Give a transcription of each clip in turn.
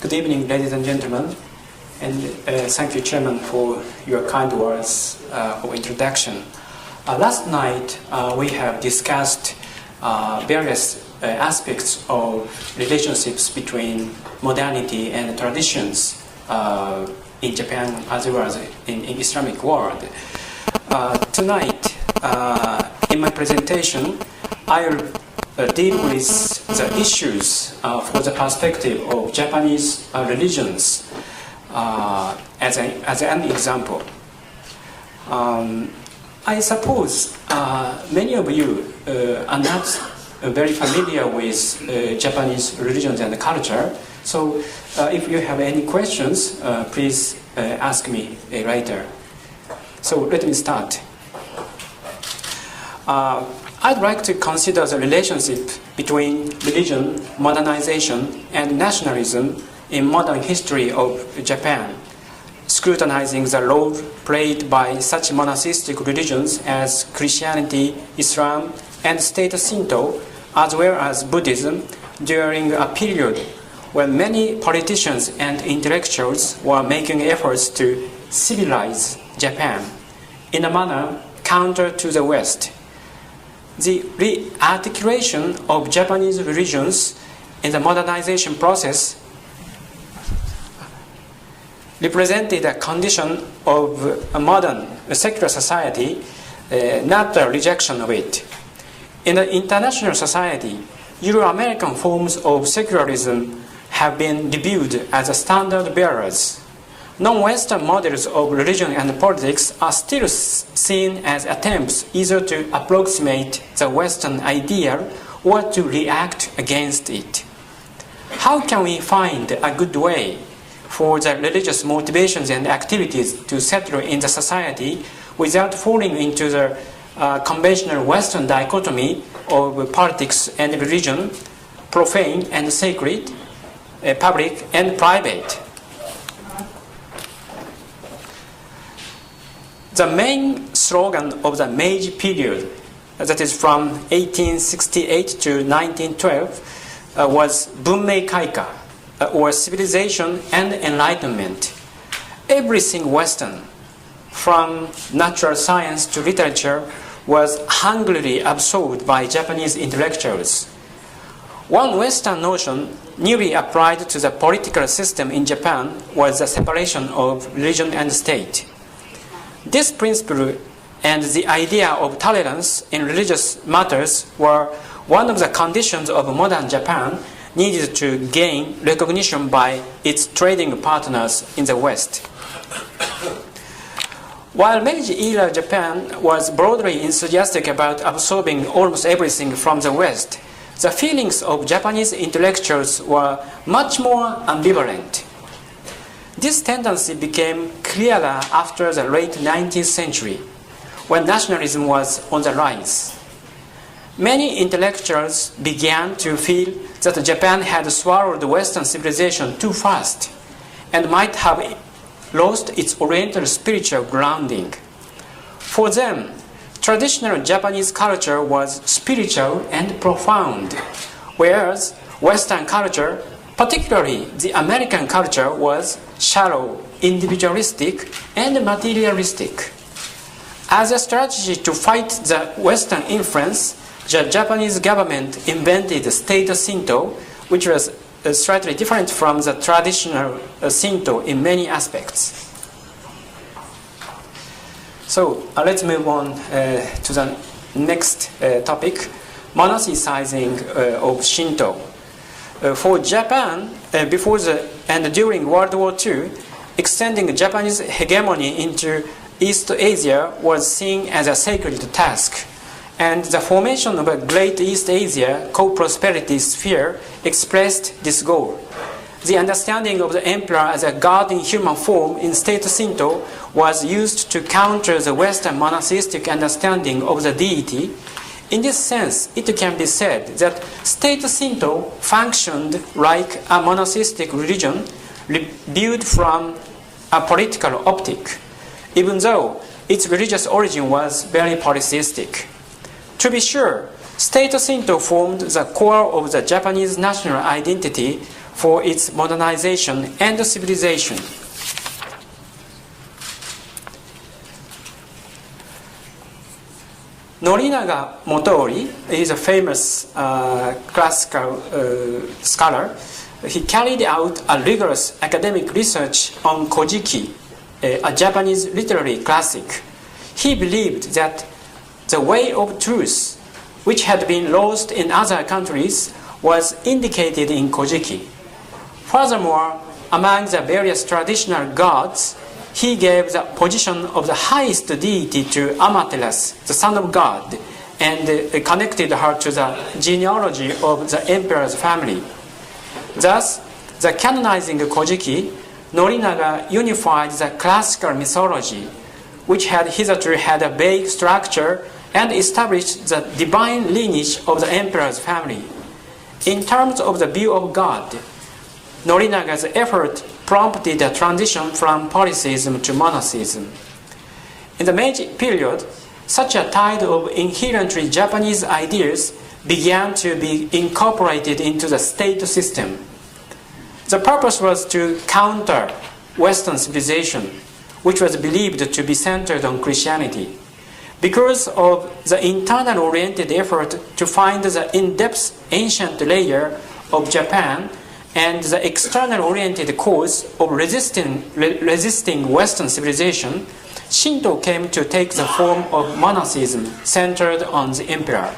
Good evening, ladies and gentlemen, and thank you, Chairman, for your kind words of introduction. Last night, we have discussed various aspects of relationships between modernity and traditions in Japan as well as in Islamic world. Tonight, in my presentation, I will deal with the issues for the perspective of Japanese religions as an example. I suppose many of you are not very familiar with Japanese religions and culture, so if you have any questions, please ask me later. So let me start. I'd like to consider the relationship between religion, modernization, and nationalism in modern history of Japan, scrutinizing the role played by such monotheistic religions as Christianity, Islam, and state Shinto, as well as Buddhism, during a period when many politicians and intellectuals were making efforts to civilize Japan in a manner counter to the West. The re-articulation of Japanese religions in the modernization process represented a condition of a modern secular society, not a rejection of it. In the international society, Euro-American forms of secularism have been reviewed as standard bearers. Non-Western models of religion and politics are still seen as attempts either to approximate the Western ideal or to react against it. How can we find a good way for the religious motivations and activities to settle in the society without falling into the conventional Western dichotomy of politics and religion, profane and sacred, public and private? The main slogan of the Meiji period, that is from 1868 to 1912, was Bunmei Kaika, or civilization and enlightenment. Everything Western, from natural science to literature, was hungrily absorbed by Japanese intellectuals. One Western notion newly applied to the political system in Japan was the separation of religion and state. This principle and the idea of tolerance in religious matters were one of the conditions of modern Japan needed to gain recognition by its trading partners in the West. While Meiji-era Japan was broadly enthusiastic about absorbing almost everything from the West, the feelings of Japanese intellectuals were much more ambivalent. This tendency became clearer after the late 19th century, when nationalism was on the rise. Many intellectuals began to feel that Japan had swallowed Western civilization too fast and might have lost its Oriental spiritual grounding. For them, traditional Japanese culture was spiritual and profound, whereas Western culture, particularly the American culture, was shallow, individualistic, and materialistic. As a strategy to fight the Western influence, the Japanese government invented state Shinto, which was slightly different from the traditional Shinto in many aspects. So let's move on to the next topic, monotheizing of Shinto. For Japan, before and during World War II, extending Japanese hegemony into East Asia was seen as a sacred task, and the formation of a Great East Asia co-prosperity sphere expressed this goal. The understanding of the emperor as a god in human form in state Shinto was used to counter the Western monotheistic understanding of the deity. In this sense, it can be said that state Shinto functioned like a monotheistic religion viewed from a political optic, even though its religious origin was very polytheistic. To be sure, state Shinto formed the core of the Japanese national identity for its modernization and civilization. Norinaga Motori is a famous classical scholar. He carried out a rigorous academic research on Kojiki, a Japanese literary classic. He believed that the way of truth, which had been lost in other countries, was indicated in Kojiki. Furthermore, among the various traditional gods, he gave the position of the highest deity to Amaterasu, the son of God, and connected her to the genealogy of the emperor's family. Thus, the canonizing Kojiki, Norinaga unified the classical mythology, which had hitherto had a vague structure, and established the divine lineage of the emperor's family. In terms of the view of God, Norinaga's effort prompted a transition from polytheism to monotheism. In the Meiji period, such a tide of inherently Japanese ideas began to be incorporated into the state system. The purpose was to counter Western civilization, which was believed to be centered on Christianity. Because of the internal-oriented effort to find the in-depth ancient layer of Japan and the external-oriented cause of resisting Western civilization, Shinto came to take the form of monotheism centered on the emperor.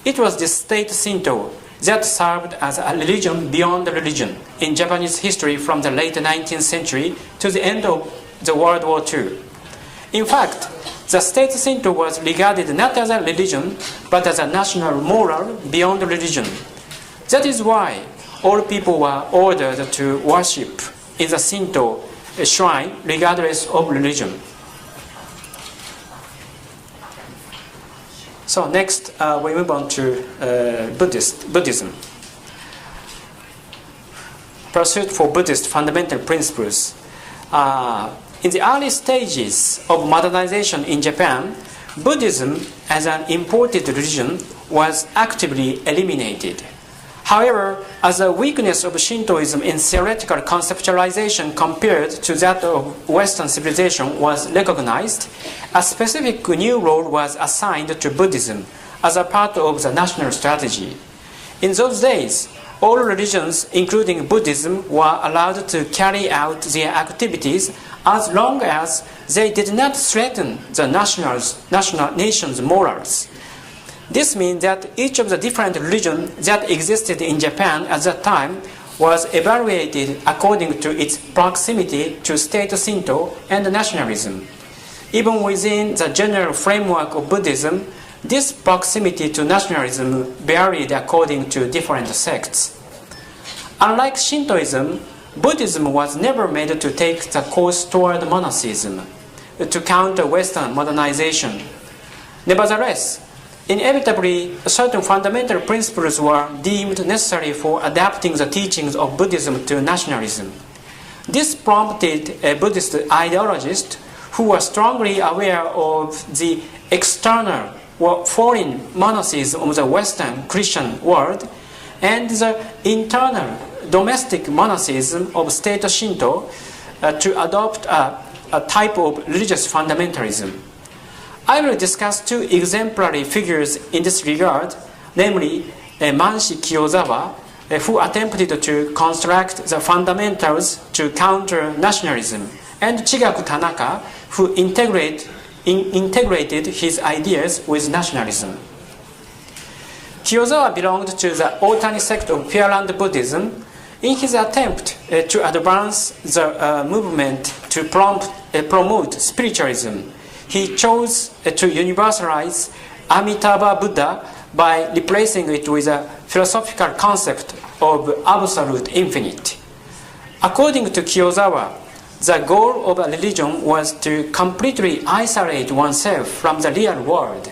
It was this state Shinto that served as a religion beyond religion in Japanese history from the late 19th century to the end of the World War II. In fact, the state Shinto was regarded not as a religion, but as a national moral beyond religion. That is why all people were ordered to worship in the Shinto shrine regardless of religion. So next, we move on to Buddhism. Pursuit for Buddhist fundamental principles. In the early stages of modernization in Japan, Buddhism as an imported religion was actively eliminated. However, as a weakness of Shintoism in theoretical conceptualization compared to that of Western civilization was recognized, a specific new role was assigned to Buddhism as a part of the national strategy. In those days, all religions, including Buddhism, were allowed to carry out their activities as long as they did not threaten the nation's morals. This means that each of the different religions that existed in Japan at that time was evaluated according to its proximity to state Shinto and nationalism. Even within the general framework of Buddhism, this proximity to nationalism varied according to different sects. Unlike Shintoism, Buddhism was never made to take the course toward monotheism, to counter Western modernization. Nevertheless, inevitably, certain fundamental principles were deemed necessary for adapting the teachings of Buddhism to nationalism. This prompted Buddhist ideologists who were strongly aware of the external or foreign monotheism of the Western Christian world and the internal domestic monotheism of state Shinto to adopt a type of religious fundamentalism. I will discuss two exemplary figures in this regard, namely Manshi Kiyozawa, who attempted to construct the fundamentals to counter nationalism, and Chigaku Tanaka, who integrated his ideas with nationalism. Kiyozawa belonged to the Otani sect of Pure Land Buddhism. In his attempt to advance the movement to promote spiritualism, he chose to universalize Amitabha Buddha by replacing it with a philosophical concept of absolute infinite. According to Kiyozawa, the goal of a religion was to completely isolate oneself from the real world,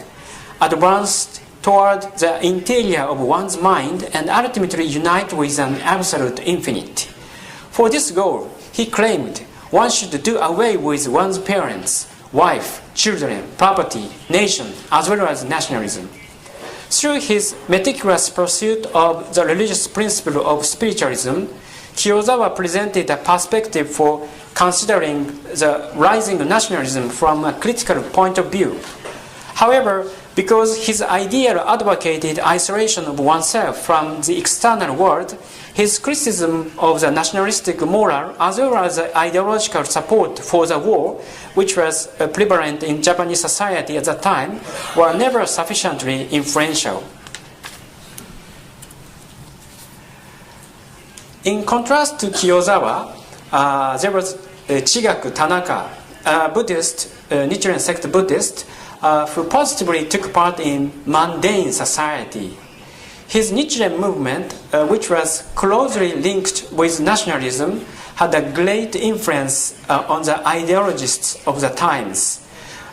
advance toward the interior of one's mind, and ultimately unite with an absolute infinite. For this goal, he claimed one should do away with one's parents, wife, children, property, nation, as well as nationalism. Through his meticulous pursuit of the religious principle of spiritualism, Kiyozawa presented a perspective for considering the rising nationalism from a critical point of view. However, because his idea advocated isolation of oneself from the external world, his criticism of the nationalistic moral as well as the ideological support for the war, which was prevalent in Japanese society at that time, were never sufficiently influential. In contrast to Kiyozawa, there was Chigaku Tanaka, a Buddhist, Nichiren sect Buddhist, who positively took part in mundane society. His Nichiren movement, which was closely linked with nationalism, had a great influence on the ideologists of the times.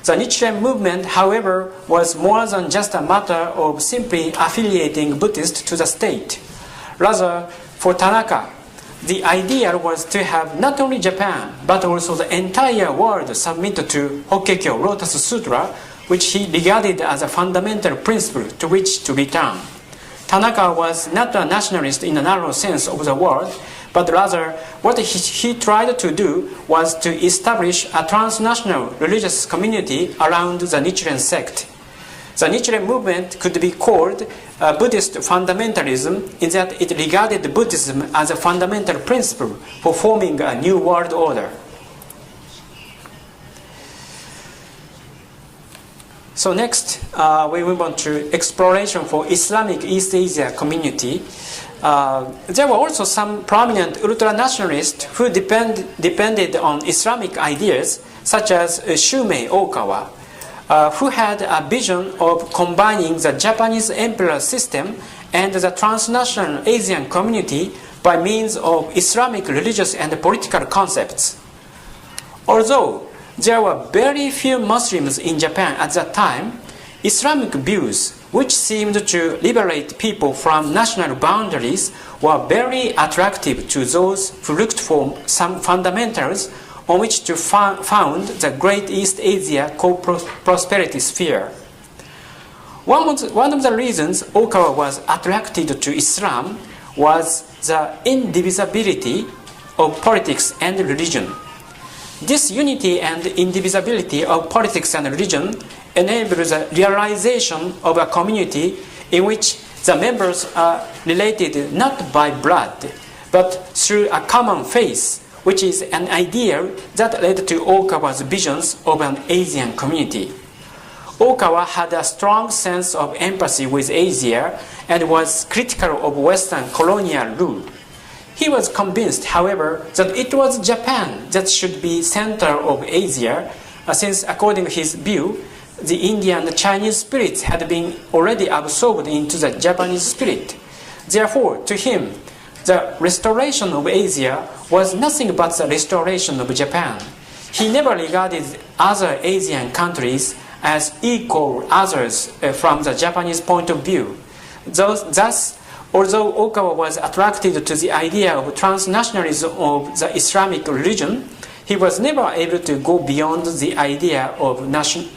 The Nichiren movement, however, was more than just a matter of simply affiliating Buddhists to the state. Rather, for Tanaka, the idea was to have not only Japan, but also the entire world submit to Hokkekyo Lotus Sutra, which he regarded as a fundamental principle to which to return. Tanaka was not a nationalist in a narrow sense of the word, but rather what he tried to do was to establish a transnational religious community around the Nichiren sect. The Nichiren movement could be called Buddhist fundamentalism in that it regarded Buddhism as a fundamental principle for forming a new world order. So next, we move on to exploration for Islamic East Asia community. There were also some prominent ultranationalists who depended on Islamic ideas, such as Shumei Okawa, who had a vision of combining the Japanese imperial system and the transnational Asian community by means of Islamic religious and political concepts. Although there were very few Muslims in Japan at that time, Islamic views, which seemed to liberate people from national boundaries, were very attractive to those who looked for some fundamentals on which to found the Great East Asia co-prosperity sphere. One of the reasons Okawa was attracted to Islam was the indivisibility of politics and religion. This unity and indivisibility of politics and religion enables the realization of a community in which the members are related not by blood, but through a common faith, which is an ideal that led to Okawa's visions of an Asian community. Okawa had a strong sense of empathy with Asia and was critical of Western colonial rule. He was convinced, however, that it was Japan that should be center of Asia, since according to his view, the Indian and Chinese spirits had been already absorbed into the Japanese spirit. Therefore, to him, the restoration of Asia was nothing but the restoration of Japan. He never regarded other Asian countries as equal others from the Japanese point of view. Thus, although Okawa was attracted to the idea of transnationalism of the Islamic religion, he was never able to go beyond the idea of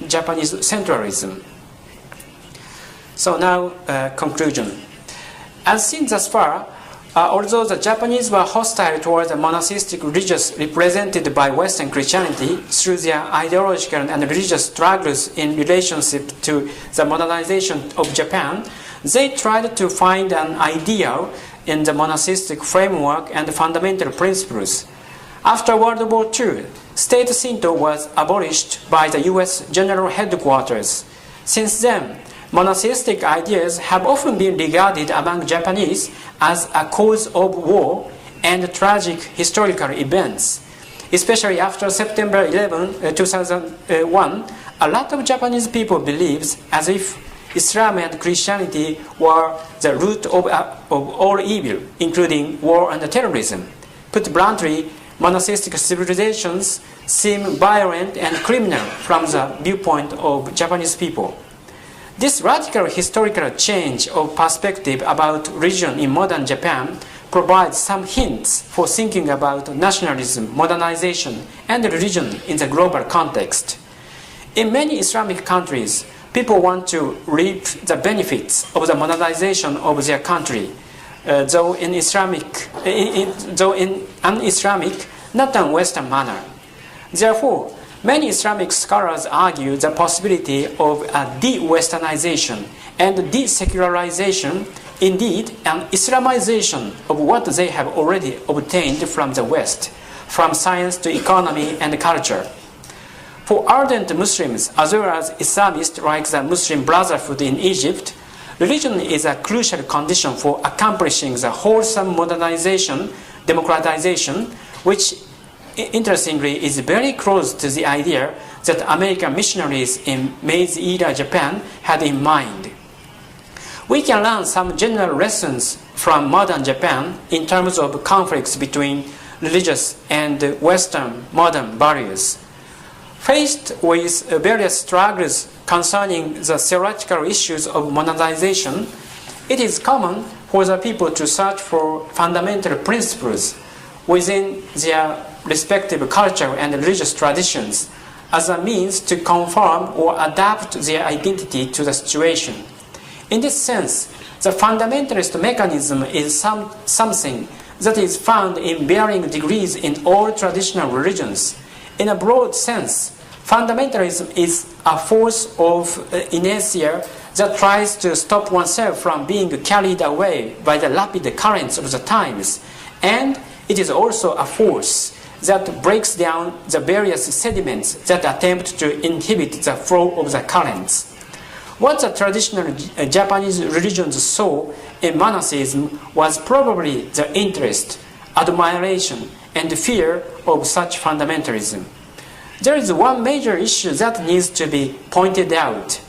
Japanese centralism. So now, conclusion. As seen thus far, although the Japanese were hostile toward the monastic religions represented by Western Christianity through their ideological and religious struggles in relationship to the modernization of Japan, they tried to find an ideal in the monastic framework and fundamental principles. After World War II, state Shinto was abolished by the U.S. General Headquarters. Since then, monastic ideas have often been regarded among Japanese as a cause of war and tragic historical events. Especially after September 11, 2001, a lot of Japanese people believes as if Islam and Christianity were the root of all evil, including war and terrorism. Put bluntly, monastic civilizations seem violent and criminal from the viewpoint of Japanese people. This radical historical change of perspective about religion in modern Japan provides some hints for thinking about nationalism, modernization, and religion in the global context. In many Islamic countries, people want to reap the benefits of the modernization of their country. though in an Islamic, not a Western manner. Therefore, many Islamic scholars argue the possibility of a de-Westernization and de-secularization, indeed an Islamization of what they have already obtained from the West, from science to economy and culture. For ardent Muslims, as well as Islamists like the Muslim Brotherhood in Egypt, religion is a crucial condition for accomplishing the wholesome modernization, democratization, which interestingly is very close to the idea that American missionaries in Meiji-era Japan had in mind. We can learn some general lessons from modern Japan in terms of conflicts between religious and Western modern values. Faced with various struggles concerning the theoretical issues of modernization, it is common for the people to search for fundamental principles within their respective cultural and religious traditions as a means to conform or adapt their identity to the situation. In this sense, the fundamentalist mechanism is something that is found in varying degrees in all traditional religions. In a broad sense, fundamentalism is a force of inertia that tries to stop oneself from being carried away by the rapid currents of the times, and it is also a force that breaks down the various sediments that attempt to inhibit the flow of the currents. What the traditional Japanese religions saw in monasticism was probably the interest, admiration, and fear of such fundamentalism. There is one major issue that needs to be pointed out: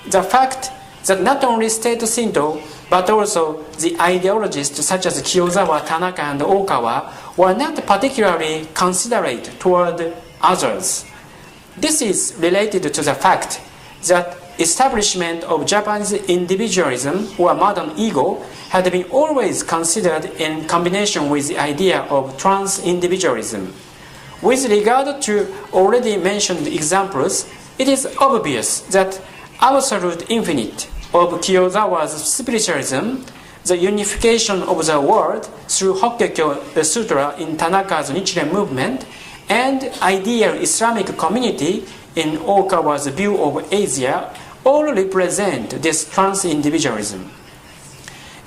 the fact that not only State Shinto, but also the ideologists such as Kiyozawa, Tanaka, and Okawa were not particularly considerate toward others. This is related to the fact that establishment of Japanese individualism or modern ego had been always considered in combination with the idea of trans-individualism. With regard to already mentioned examples, it is obvious that absolute infinite of Kiyozawa's spiritualism, the unification of the world through Hokkekyo Sutra in Tanaka's Nichiren movement, and ideal Islamic community in Okawa's view of Asia all represent this trans-individualism.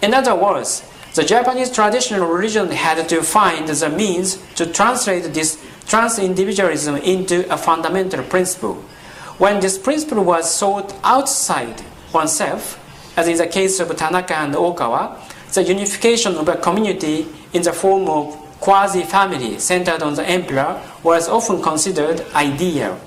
In other words, the Japanese traditional religion had to find the means to translate this trans-individualism into a fundamental principle. When this principle was sought outside oneself, as in the case of Tanaka and Okawa, the unification of a community in the form of quasi-family centered on the emperor was often considered ideal.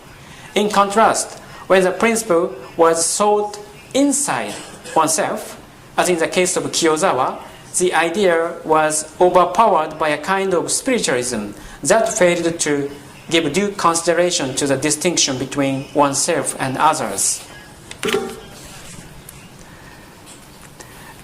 In contrast, when the principle was sought inside oneself, as in the case of Kiyozawa, the idea was overpowered by a kind of spiritualism that failed to give due consideration to the distinction between oneself and others.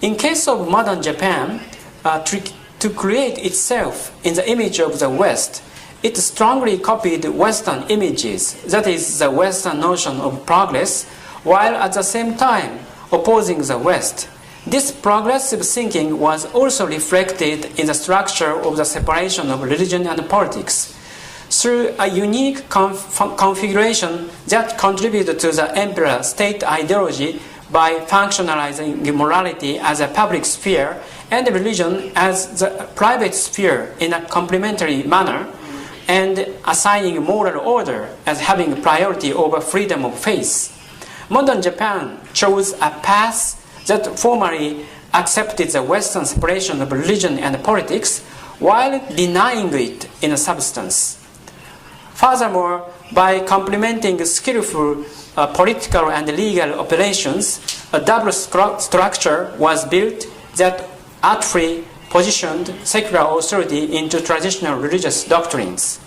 In case of modern Japan, to create itself in the image of the West, it strongly copied Western images, that is, the Western notion of progress, while at the same time opposing the West. This progressive thinking was also reflected in the structure of the separation of religion and politics. Through a unique configuration that contributed to the emperor-state ideology by functionalizing morality as a public sphere and religion as the private sphere in a complementary manner, and assigning moral order as having priority over freedom of faith, modern Japan chose a path that formally accepted the Western separation of religion and politics while denying it in substance. Furthermore, by complementing skillful political and legal operations, a double structure was built that artfully positioned secular authority into traditional religious doctrines.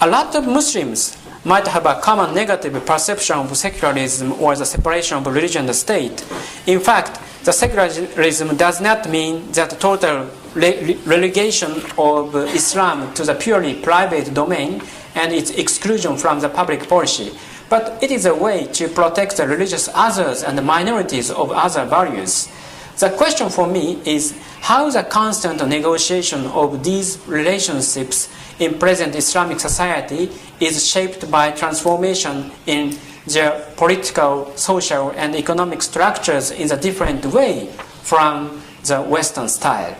A lot of Muslims might have a common negative perception of secularism or the separation of religion and state. In fact, the secularism does not mean that total relegation of Islam to the purely private domain and its exclusion from the public policy, but it is a way to protect the religious others and the minorities of other values. The question for me is how the constant negotiation of these relationships in present Islamic society is shaped by transformation in their political, social, and economic structures in a different way from the Western style.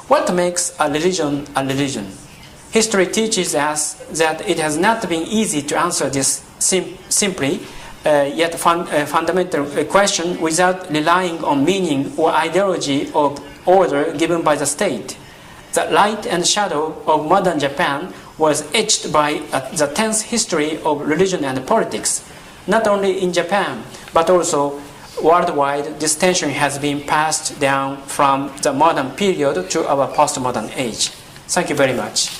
What makes a religion a religion? History teaches us that it has not been easy to answer this simply, yet fundamental question without relying on meaning or ideology of order given by the state. The light and shadow of modern Japan was etched by the tense history of religion and politics. Not only in Japan, but also worldwide, this tension has been passed down from the modern period to our postmodern age. Thank you very much.